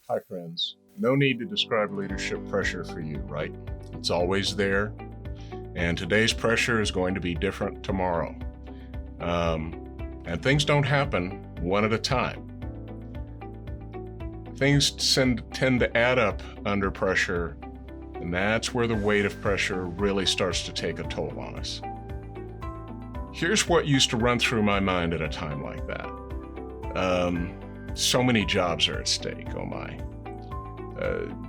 Hi, friends. No need to describe leadership pressure for you, right? It's always there. And today's pressure is going to be different tomorrow. And things don't happen one at a time. Things tend to add up under pressure, and that's where the weight of pressure really starts to take a toll on us. Here's what used to run through my mind at a time like that. So many jobs are at stake, oh my.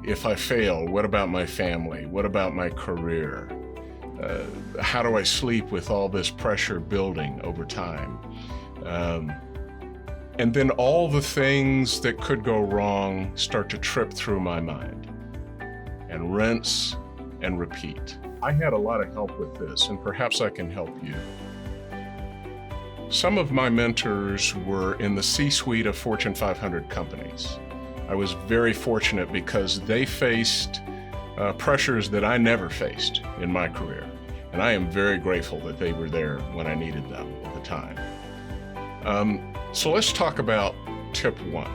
If I fail, what about my family? What about my career? How do I sleep with all this pressure building over time? And then all the things that could go wrong start to trip through my mind and rinse and repeat. I had a lot of help with this, and perhaps I can help you. Some of my mentors were in the C-suite of Fortune 500 companies. I was very fortunate because they faced pressures that I never faced in my career. And I am very grateful that they were there when I needed them at the time. So let's talk about tip one.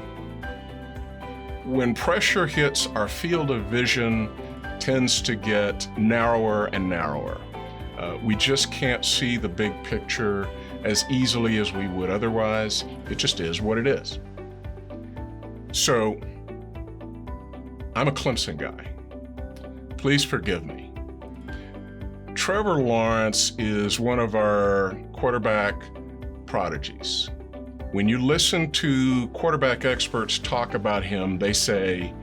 When pressure hits, our field of vision tends to get narrower and narrower. We just can't see the big picture as easily as we would otherwise. It just is what it is. So, I'm a Clemson guy. Please forgive me. Trevor Lawrence is one of our quarterback prodigies. When you listen to quarterback experts talk about him, they say,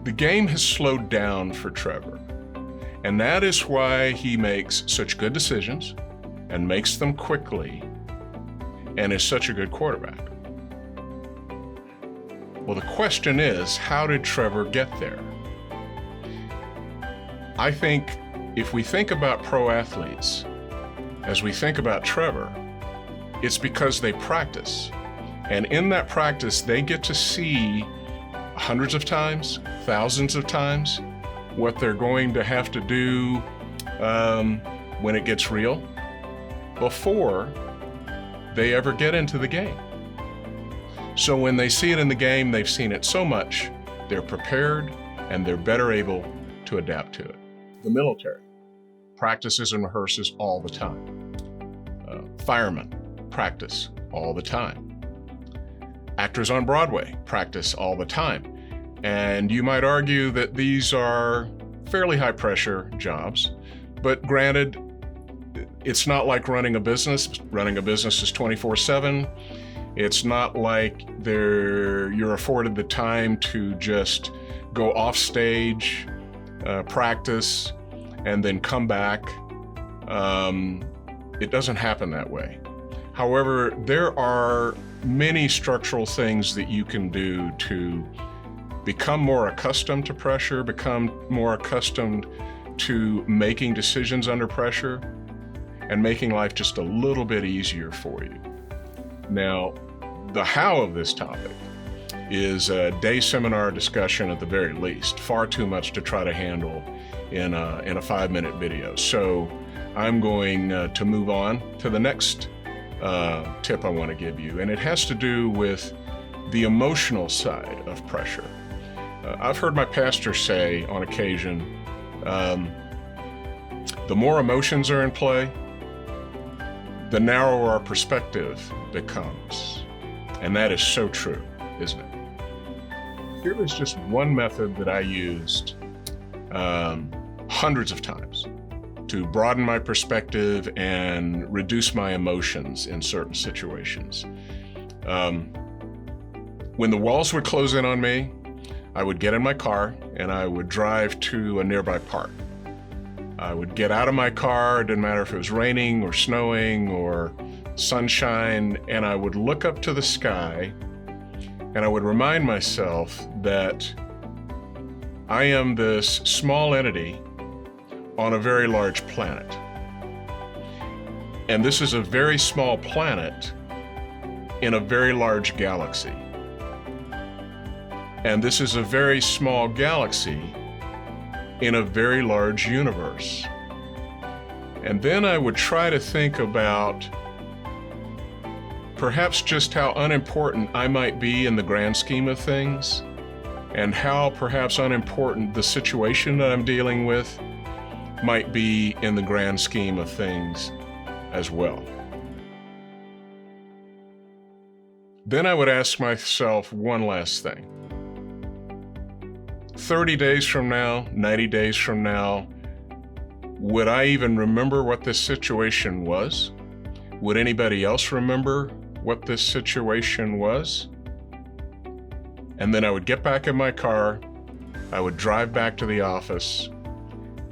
the game has slowed down for Trevor. And that is why he makes such good decisions and makes them quickly and is such a good quarterback. Well, the question is, how did Trevor get there? I think if we think about pro athletes, as we think about Trevor, it's because they practice. And in that practice, they get to see hundreds of times, thousands of times, what they're going to have to do when it gets real before they ever get into the game. So when they see it in the game, they've seen it so much, they're prepared and they're better able to adapt to it. The military practices and rehearses all the time. Firemen practice all the time. Actors on Broadway practice all the time. And you might argue that these are fairly high pressure jobs, but granted, it's not like running a business. Running a business is 24/7. It's not like you're afforded the time to just go off stage, practice, and then come back. It doesn't happen that way. However, there are many structural things that you can do to become more accustomed to pressure, become more accustomed to making decisions under pressure, and making life just a little bit easier for you. Now, the how of this topic is a day seminar discussion at the very least, far too much to try to handle in a 5-minute video. So I'm going to move on to the next tip I want to give you, and it has to do with the emotional side of pressure. I've heard my pastor say on occasion, the more emotions are in play, the narrower our perspective becomes. And that is so true, isn't it? Here is just one method that I used hundreds of times to broaden my perspective and reduce my emotions in certain situations. When the walls would close in on me, I would get in my car and I would drive to a nearby park. I would get out of my car, it didn't matter if it was raining or snowing or sunshine, and I would look up to the sky and I would remind myself that I am this small entity on a very large planet. And this is a very small planet in a very large galaxy. And this is a very small galaxy in a very large universe. And then I would try to think about perhaps just how unimportant I might be in the grand scheme of things, and how perhaps unimportant the situation that I'm dealing with might be in the grand scheme of things as well. Then I would ask myself one last thing. 30 days from now, 90 days from now, would I even remember what this situation was? Would anybody else remember what this situation was? And then I would get back in my car, I would drive back to the office,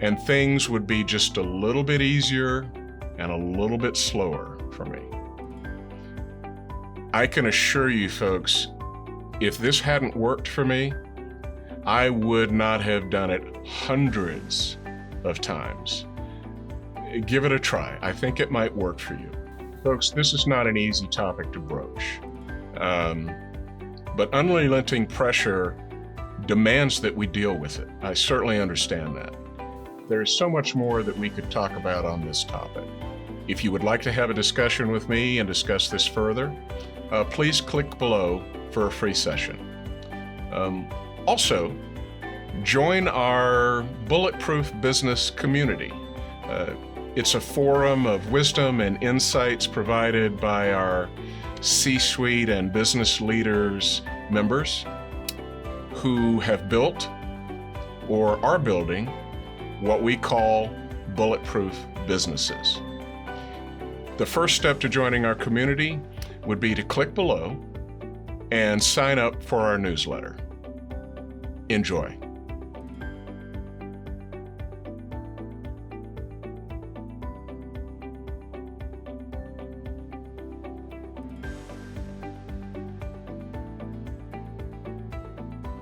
and things would be just a little bit easier and a little bit slower for me. I can assure you folks, if this hadn't worked for me, I would not have done it hundreds of times. Give it a try. I think it might work for you. Folks, this is not an easy topic to broach. But unrelenting pressure demands that we deal with it. I certainly understand that. There is so much more that we could talk about on this topic. If you would like to have a discussion with me and discuss this further, please click below for a free session. Also, join our Bulletproof Business community. It's a forum of wisdom and insights provided by our C-suite and business leaders members who have built or are building what we call bulletproof businesses. The first step to joining our community would be to click below and sign up for our newsletter. Enjoy.